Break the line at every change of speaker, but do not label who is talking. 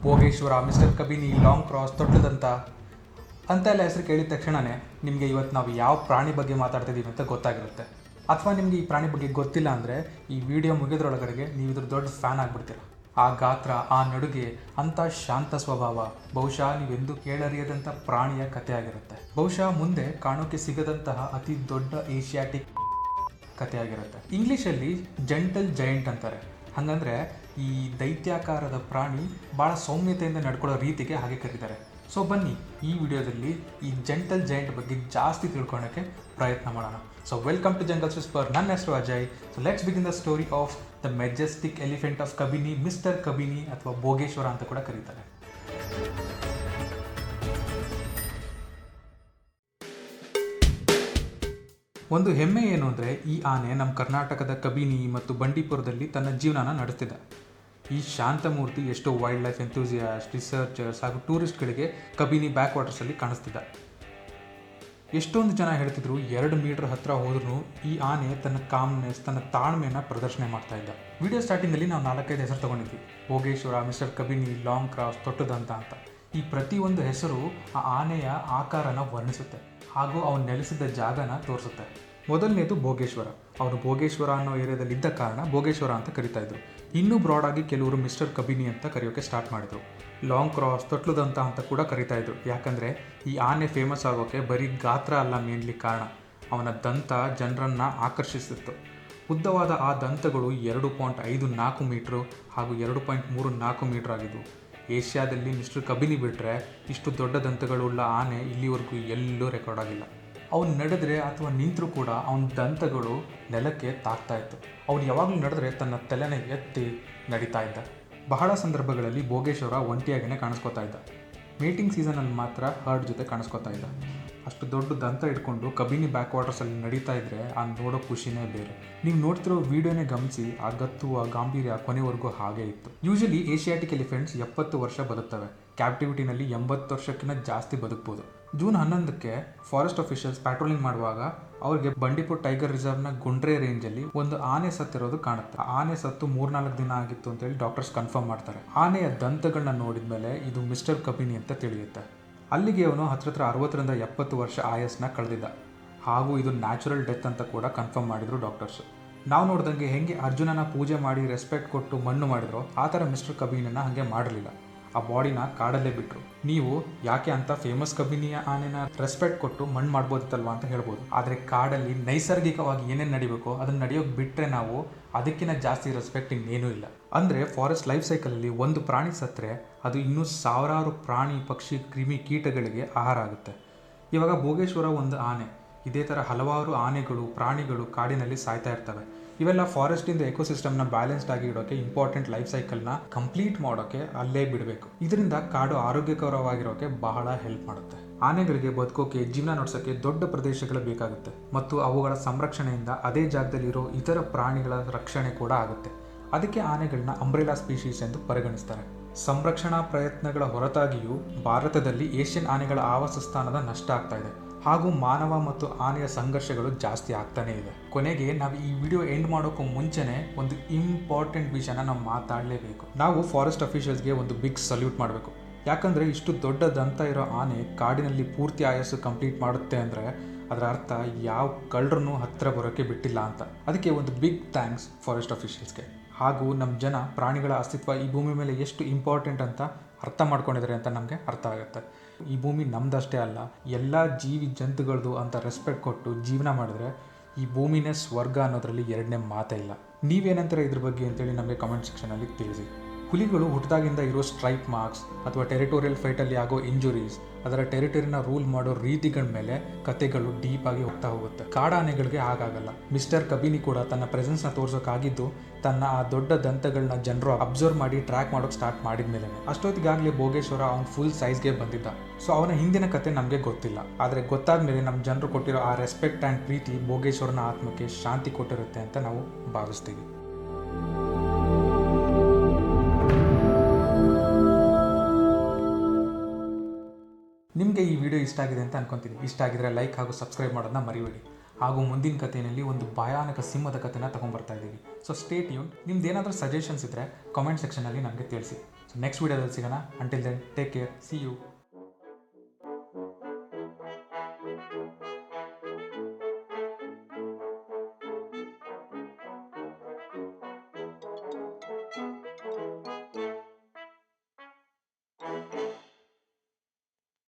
Bhogeshwara, mister Kabini, long cross, ತೊಟ್ಟದಂತ ಅಂತೆಲ್ಲ ಹೆಸರು ಕೇಳಿದ ತಕ್ಷಣವೇ ನಿಮಗೆ ಇವತ್ತು ನಾವು ಯಾವ ಪ್ರಾಣಿ ಬಗ್ಗೆ ಮಾತಾಡ್ತಿದ್ದೀವಿ ಅಂತ ಗೊತ್ತಾಗಿರುತ್ತೆ. ಅಥವಾ ನಿಮಗೆ ಈ ಪ್ರಾಣಿ ಬಗ್ಗೆ ಗೊತ್ತಿಲ್ಲ ಅಂದರೆ ಈ ವಿಡಿಯೋ ಮುಗಿದ್ರೊಳಗಡೆಗೆ ನೀವು ಇದ್ರ ದೊಡ್ಡ ಫ್ಯಾನ್ ಆಗಿಬಿಡ್ತೀರ. ಆ ಗಾತ್ರ, ಆ ನಡುಗೆ, ಅಂಥ ಶಾಂತ ಸ್ವಭಾವ ಬಹುಶಃ ನೀವೆಂದೂ ಕೇಳರಿಯದಂಥ ಪ್ರಾಣಿಯ ಕಥೆ ಆಗಿರುತ್ತೆ. ಬಹುಶಃ ಮುಂದೆ ಕಾಣೋಕೆ ಸಿಗದಂತಹ ಅತಿ ದೊಡ್ಡ ಏಷ್ಯಾಟಿಕ್ ಕಥೆ ಆಗಿರುತ್ತೆ. ಇಂಗ್ಲೀಷಲ್ಲಿ ಜೆಂಟಲ್ ಜೈಂಟ್ ಅಂತಾರೆ. ಹಾಗಂದರೆ ಈ ದೈತ್ಯಾಕಾರದ ಪ್ರಾಣಿ ಭಾಳ ಸೌಮ್ಯತೆಯಿಂದ ನಡ್ಕೊಳ್ಳೋ ರೀತಿಗೆ ಹಾಗೆ ಕರೀತಾರೆ. ಸೊ ಬನ್ನಿ ಈ ವಿಡಿಯೋದಲ್ಲಿ ಈ ಜೆಂಟಲ್ ಜೈಂಟ್ ಬಗ್ಗೆ ಜಾಸ್ತಿ ತಿಳ್ಕೊಳ್ಳೋಕ್ಕೆ ಪ್ರಯತ್ನ ಮಾಡೋಣ. So welcome to jungle's whisper. ನನ್ನ ಹೆಸರು Ajay. So let's begin the story of the majestic elephant of Kabini, mister Kabini ಅಥವಾ ಭೋಗೇಶ್ವರ ಅಂತ ಕೂಡ ಕರೀತಾರೆ. ಒಂದು ಹೆಮ್ಮೆ ಏನು ಅಂದರೆ ಈ ಆನೆ ನಮ್ಮ ಕರ್ನಾಟಕದ ಕಬಿನಿ ಮತ್ತು ಬಂಡೀಪುರದಲ್ಲಿ ತನ್ನ ಜೀವನನ ನಡೆಸ್ತಿದೆ. ಈ ಶಾಂತಮೂರ್ತಿ ಎಷ್ಟೋ ವೈಲ್ಡ್ ಲೈಫ್ ಎಂಥೂಸಿಯಾಸ್ಟ್, ರಿಸರ್ಚರ್ಸ್ ಹಾಗೂ ಟೂರಿಸ್ಟ್ಗಳಿಗೆ ಕಬಿನಿ ಬ್ಯಾಕ್ ವಾಟರ್ಸಲ್ಲಿ ಕಾಣಿಸ್ತಿದ್ದ. ಎಷ್ಟೊಂದು ಜನ ಹೇಳ್ತಿದ್ರು 2 ಮೀಟರ್ ಹತ್ತಿರ ಹೋದ್ರೂ ಈ ಆನೆ ತನ್ನ ಕಾಮ್ನೆಸ್, ತನ್ನ ತಾಳ್ಮೆಯನ್ನು ಪ್ರದರ್ಶನ ಮಾಡ್ತಾ ಇದ್ದ. ವಿಡಿಯೋ ಸ್ಟಾರ್ಟಿಂಗಲ್ಲಿ ನಾವು 4-5 ಹೆಸರು ತೊಗೊಂಡಿದ್ವಿ. Bhogeshwara, mister Kabini, long cross, ತೊಟ್ಟದಂತ ಅಂತ. ಈ ಪ್ರತಿಯೊಂದು ಹೆಸರು ಆ ಆನೆಯ ಆಕಾರನ ವರ್ಣಿಸುತ್ತೆ ಹಾಗೂ ಅವನು ನೆಲೆಸಿದ್ದ ಜಾಗನ ತೋರಿಸುತ್ತೆ. ಮೊದಲನೇದು ಭೋಗೇಶ್ವರ. ಅವನು ಭೋಗೇಶ್ವರ ಅನ್ನೋ ಏರಿಯಾದಲ್ಲಿ ಇದ್ದ ಕಾರಣ ಭೋಗೇಶ್ವರ ಅಂತ ಕರಿತಾ ಇದ್ರು. ಇನ್ನೂ ಬ್ರಾಡಾಗಿ ಕೆಲವರು ಮಿಸ್ಟರ್ ಕಬಿನಿ ಅಂತ ಕರೆಯೋಕ್ಕೆ ಸ್ಟಾರ್ಟ್ ಮಾಡಿದರು. ಲಾಂಗ್ ಕ್ರಾಸ್, ತೊಟ್ಲದಂತ ಅಂತ ಕೂಡ ಕರಿತಾ ಇದ್ರು. ಯಾಕಂದರೆ ಈ ಆನೆ ಫೇಮಸ್ ಆಗೋಕ್ಕೆ ಬರೀ ಗಾತ್ರ ಅಲ್ಲ ಮೇನ್ಲಿ ಕಾರಣ, ಅವನ ದಂತ ಜನರನ್ನು ಆಕರ್ಷಿಸಿತ್ತು. ಉದ್ದವಾದ ಆ ದಂತಗಳು 2.54 ಮೀಟ್ರು ಹಾಗೂ 2.34 ಮೀಟ್ರ್ ಆಗಿದ್ವು. ಏಷ್ಯಾದಲ್ಲಿ ಮಿಸ್ಟರ್ ಕಬಿನಿ ಬಿಟ್ಟರೆ ಇಷ್ಟು ದೊಡ್ಡ ದಂತಗಳುಳ್ಳ ಆನೆ ಇಲ್ಲಿವರೆಗೂ ಎಲ್ಲೂ ರೆಕಾರ್ಡ್ ಆಗಿಲ್ಲ. ಅವನು ನಡೆದ್ರೆ ಅಥವಾ ನಿಂತರೂ ಕೂಡ ಅವನ ದಂತಗಳು ನೆಲಕ್ಕೆ ತಾಕ್ತಾ ಇತ್ತು. ಅವನು ಯಾವಾಗಲೂ ನಡೆದ್ರೆ ತನ್ನ ತಲೆನ ಎತ್ತಿ ನಡೀತಾ ಇದ್ದ. ಬಹಳ ಸಂದರ್ಭಗಳಲ್ಲಿ ಭೋಗೇಶ್ವರ ಒಂಟಿಯಾಗಿಯೇ ಕಾಣಿಸ್ಕೋತಾ ಇದ್ದ. ಮೀಟಿಂಗ್ ಸೀಸನಲ್ಲಿ ಮಾತ್ರ ಹರ್ಡ್ ಜೊತೆ ಕಾಣಿಸ್ಕೋತಾ ಇದ್ದ. ಅಷ್ಟು ದೊಡ್ಡ ದಂತ ಇಟ್ಕೊಂಡು ಕಬಿನಿ ಬ್ಯಾಕ್ ವಾಟರ್ಸಲ್ಲಿ ನಡೀತಾ ಇದ್ದರೆ ಆ ನೋಡೋ ಖುಷಿನೇ ಬೇರೆ. ನೀವು ನೋಡ್ತಿರೋ ವಿಡಿಯೋನೇ ಗಮನಿಸಿ, ಆ ಗತ್ತು, ಆ ಗಾಂಭೀರ್ಯ ಕೊನೆವರೆಗೂ ಹಾಗೇ ಇತ್ತು. ಯೂಶಲಿ ಏಷ್ಯಾಟಿಕ್ ಎಲಿಫೆಂಟ್ಸ್ 70 ವರ್ಷ ಬದುಕ್ತವೆ. ಕ್ಯಾಪ್ಟಿವಿಟಿನಲ್ಲಿ 80 ವರ್ಷಕ್ಕಿಂತ ಜಾಸ್ತಿ ಬದುಕ್ಬೋದು. ಜೂನ್ 11ಕ್ಕೆ ಫಾರೆಸ್ಟ್ ಅಫಿಷಿಯಲ್ಸ್ ಪ್ಯಾಟ್ರೋಲಿಂಗ್ ಮಾಡುವಾಗ ಅವ್ರಿಗೆ ಬಂಡೀಪುರ್ ಟೈಗರ್ ರಿಸರ್ವ್ನ ಗುಂಡ್ರೆ ರೇಂಜಲ್ಲಿ ಒಂದು ಆನೆ ಸತ್ತಿರೋದು ಕಾಣುತ್ತೆ. ಆನೆ ಸತ್ತು 3-4 ದಿನ ಆಗಿತ್ತು ಅಂತೇಳಿ ಡಾಕ್ಟರ್ಸ್ ಕನ್ಫರ್ಮ್ ಮಾಡ್ತಾರೆ. ಆನೆಯ ದಂತಗಳನ್ನ ನೋಡಿದ ಮೇಲೆ ಇದು ಮಿಸ್ಟರ್ ಕಬಿನಿ ಅಂತ ತಿಳಿಯುತ್ತೆ. ಅಲ್ಲಿಗೆ ಅವನು ಹತ್ರ 60-70 ವರ್ಷ ಆಯಸ್ಸನ್ನ ಕಳೆದಿದ್ದ ಹಾಗೂ ಇದು ನ್ಯಾಚುರಲ್ ಡೆತ್ ಅಂತ ಕೂಡ ಕನ್ಫರ್ಮ್ ಮಾಡಿದ್ರು ಡಾಕ್ಟರ್ಸ್. ನಾವು ನೋಡ್ದಂಗೆ ಹೆಂಗೆ ಅರ್ಜುನನ ಪೂಜೆ ಮಾಡಿ ರೆಸ್ಪೆಕ್ಟ್ ಕೊಟ್ಟು ಮಣ್ಣು ಮಾಡಿದ್ರು ಆ ಥರ ಮಿಸ್ಟರ್ ಕಬಿನಿನ ಹಾಗೆ ಮಾಡಲಿಲ್ಲ. ಆ ಬಾಡಿನ ಕಾಡಲ್ಲೇ ಬಿಟ್ಟರು. ನೀವು ಯಾಕೆ ಅಂತ ಫೇಮಸ್ ಕಬಿನಿಯ ಆನೆನ ರೆಸ್ಪೆಕ್ಟ್ ಕೊಟ್ಟು ಮಣ್ಣು ಮಾಡ್ಬೋದಿತ್ತಲ್ವ ಅಂತ ಹೇಳ್ಬೋದು. ಆದರೆ ಕಾಡಲ್ಲಿ ನೈಸರ್ಗಿಕವಾಗಿ ಏನೇನು ನಡಿಬೇಕೋ ಅದನ್ನು ನಡೆಯೋಕೆ ಬಿಟ್ಟರೆ ನಾವು ಅದಕ್ಕಿಂತ ಜಾಸ್ತಿ ರೆಸ್ಪೆಕ್ಟ್ ಇನ್ನೇನೂ ಇಲ್ಲ. ಅಂದರೆ ಫಾರೆಸ್ಟ್ ಲೈಫ್ ಸೈಕಲಲ್ಲಿ ಒಂದು ಪ್ರಾಣಿ ಸತ್ತರೆ ಅದು ಇನ್ನೂ ಸಾವಿರಾರು ಪ್ರಾಣಿ, ಪಕ್ಷಿ, ಕ್ರಿಮಿ, ಕೀಟಗಳಿಗೆ ಆಹಾರ ಆಗುತ್ತೆ. ಇವಾಗ ಭೋಗೇಶ್ವರ ಒಂದು ಆನೆ. ಇದೇ ಥರ ಹಲವಾರು ಆನೆಗಳು, ಪ್ರಾಣಿಗಳು ಕಾಡಿನಲ್ಲಿ ಸಾಯ್ತಾ ಇರ್ತವೆ. ಇವೆಲ್ಲ ಫಾರೆಸ್ಟಿಂದ ಎಕೋಸಿಸ್ಟಮ್ನ ಬ್ಯಾಲೆನ್ಸ್ಡ್ ಆಗಿ ಇಡೋಕ್ಕೆ, ಇಂಪಾರ್ಟೆಂಟ್ ಲೈಫ್ ಸೈಕಲ್ನ ಕಂಪ್ಲೀಟ್ ಮಾಡೋಕ್ಕೆ ಅಲ್ಲೇ ಬಿಡಬೇಕು. ಇದರಿಂದ ಕಾಡು ಆರೋಗ್ಯಕರವಾಗಿರೋಕ್ಕೆ ಬಹಳ ಹೆಲ್ಪ್ ಮಾಡುತ್ತೆ. ಆನೆಗಳಿಗೆ ಬದುಕೋಕೆ, ಜೀವನ ನಡೆಸೋಕ್ಕೆ ದೊಡ್ಡ ಪ್ರದೇಶಗಳು ಬೇಕಾಗುತ್ತೆ ಮತ್ತು ಅವುಗಳ ಸಂರಕ್ಷಣೆಯಿಂದ ಅದೇ ಜಾಗದಲ್ಲಿರೋ ಇತರ ಪ್ರಾಣಿಗಳ ರಕ್ಷಣೆ ಕೂಡ ಆಗುತ್ತೆ. ಅದಕ್ಕೆ ಆನೆಗಳನ್ನ ಅಂಬ್ರೆಲಾ ಸ್ಪೀಶೀಸ್ ಎಂದು ಪರಿಗಣಿಸ್ತಾರೆ. ಸಂರಕ್ಷಣಾ ಪ್ರಯತ್ನಗಳ ಹೊರತಾಗಿಯೂ ಭಾರತದಲ್ಲಿ ಏಷ್ಯನ್ ಆನೆಗಳ ಆವಾಸಸ್ಥಾನದ ನಷ್ಟ ಆಗ್ತಾ ಇದೆ ಹಾಗೂ ಮಾನವ ಮತ್ತು ಆನೆಯ ಸಂಘರ್ಷಗಳು ಜಾಸ್ತಿ ಆಗ್ತಾನೇ ಇದೆ. ಕೊನೆಗೆ ನಾವು ಈ ವಿಡಿಯೋ ಎಂಡ್ ಮಾಡೋಕ್ಕೂ ಮುಂಚೆನೇ ಒಂದು ಇಂಪಾರ್ಟೆಂಟ್ ವಿಷಯನ ನಾವು ಮಾತಾಡಲೇಬೇಕು. ನಾವು ಫಾರೆಸ್ಟ್ ಅಫಿಷಿಯಲ್ಸ್ಗೆ ಒಂದು ಬಿಗ್ ಸಲ್ಯೂಟ್ ಮಾಡಬೇಕು. ಯಾಕಂದರೆ ಇಷ್ಟು ದೊಡ್ಡ ದಂತ ಇರೋ ಆನೆ ಕಾಡಿನಲ್ಲಿ ಪೂರ್ತಿ ಆಯಸ್ಸು ಕಂಪ್ಲೀಟ್ ಮಾಡುತ್ತೆ ಅಂದರೆ ಅದರ ಅರ್ಥ ಯಾವ ಕಳ್ಳರನ್ನೂ ಹತ್ತಿರ ಬರೋಕ್ಕೆ ಬಿಟ್ಟಿಲ್ಲ ಅಂತ. ಅದಕ್ಕೆ ಒಂದು ಬಿಗ್ ಥ್ಯಾಂಕ್ಸ್ ಫಾರೆಸ್ಟ್ ಅಫಿಷಿಯಲ್ಸ್ಗೆ. ಹಾಗೂ ನಮ್ಮ ಜನ ಪ್ರಾಣಿಗಳ ಅಸ್ತಿತ್ವ ಈ ಭೂಮಿ ಮೇಲೆ ಎಷ್ಟು ಇಂಪಾರ್ಟೆಂಟ್ ಅಂತ ಅರ್ಥ ಮಾಡ್ಕೊಂಡಿದ್ದಾರೆ ಅಂತ ನಮಗೆ ಅರ್ಥ ಆಗುತ್ತೆ. ಈ ಭೂಮಿ ನಮ್ಮದಷ್ಟೇ ಅಲ್ಲ, ಎಲ್ಲ ಜೀವಿ ಜಂತುಗಳದು ಅಂತ ರೆಸ್ಪೆಕ್ಟ್ ಕೊಟ್ಟು ಜೀವನ ಮಾಡಿದ್ರೆ ಈ ಭೂಮಿನೇ ಸ್ವರ್ಗ ಅನ್ನೋದ್ರಲ್ಲಿ ಎರಡನೇ ಮಾತೇ ಇಲ್ಲ. ನೀವೇನಂತಾರೆ ಇದ್ರ ಬಗ್ಗೆ ಅಂತೇಳಿ ನಮಗೆ ಕಮೆಂಟ್ ಸೆಕ್ಷನಲ್ಲಿ ತಿಳಿಸಿ. ಹುಲಿಗಳು ಹುಟ್ಟಿದಾಗಿಂದ ಇರೋ ಸ್ಟ್ರೈಪ್ ಮಾರ್ಕ್ಸ್ ಅಥವಾ ಟೆರಿಟೋರಿಯಲ್ ಫೈಟಲ್ಲಿ ಆಗೋ ಇಂಜುರೀಸ್, ಅದರ ಟೆರಿಟರಿನ ರೂಲ್ ಮಾಡೋ ರೀತಿಗಳ ಮೇಲೆ ಕತೆಗಳು ಡೀಪ್ ಆಗಿ ಹೋಗುತ್ತೆ. ಕಾಡಾನೆಗಳಿಗೆ ಹಾಗಾಗಲ್ಲ. ಮಿಸ್ಟರ್ ಕಬಿನಿ ಕೂಡ ತನ್ನ ಪ್ರೆಸೆನ್ಸ್ನ ತೋರ್ಸೋಕ್ಕಾಗಿದ್ದು ತನ್ನ ಆ ದೊಡ್ಡ ದಂತಗಳನ್ನ ಜನರು ಅಬ್ಸರ್ವ್ ಮಾಡಿ ಟ್ರ್ಯಾಕ್ ಮಾಡೋಕೆ ಸ್ಟಾರ್ಟ್ ಮಾಡಿದ ಮೇಲೆ. ಅಷ್ಟೊತ್ತಿಗಾಗಲೇ ಭೋಗೇಶ್ವರ ಅವ್ನು ಫುಲ್ ಸೈಜ್ಗೆ ಬಂದಿದ್ದ. ಸೊ ಅವನ ಹಿಂದಿನ ಕತೆ ನಮಗೆ ಗೊತ್ತಿಲ್ಲ. ಆದರೆ ಗೊತ್ತಾದ ಮೇಲೆ ನಮ್ಮ ಜನರು ಕೊಟ್ಟಿರೋ ಆ ರೆಸ್ಪೆಕ್ಟ್ ಆ್ಯಂಡ್ ಪ್ರೀತಿ ಭೋಗೇಶ್ವರನ ಆತ್ಮಕ್ಕೆ ಶಾಂತಿ ಕೊಟ್ಟಿರುತ್ತೆ ಅಂತ ನಾವು ಭಾವಿಸ್ತೀವಿ. ನಿಮಗೆ ಈ ವಿಡಿಯೋ ಇಷ್ಟ ಆಗಿದೆ ಅಂತ ಅನ್ಕೊತೀನಿ. ಇಷ್ಟ ಆಗಿದ್ರೆ ಲೈಕ್ ಹಾಗೂ ಸಬ್ಸ್ಕ್ರೈಬ್ ಮಾಡೋದನ್ನ ಮರಿಬೇಡಿ. ಹಾಗೂ ಮುಂದಿನ ಕಥೆಯಲ್ಲಿ ಒಂದು ಭಯಾನಕ ಸಿಂಹದ ಕಥೆನ ತೊಗೊಂಡ್ಬರ್ತಾ ಇದ್ದೀವಿ. So stay tune. ನಿಮ್ದು ಏನಾದರೂ ಸಜೆಷನ್ಸ್ ಇದ್ದರೆ ಕಾಮೆಂಟ್ ಸೆಕ್ಷನಲ್ಲಿ ನನಗೆ ತಿಳಿಸಿ. ನೆಕ್ಸ್ಟ್ ವೀಡಿಯೋದಲ್ಲಿ ಸಿಗೋಣ. Until then take care, see you.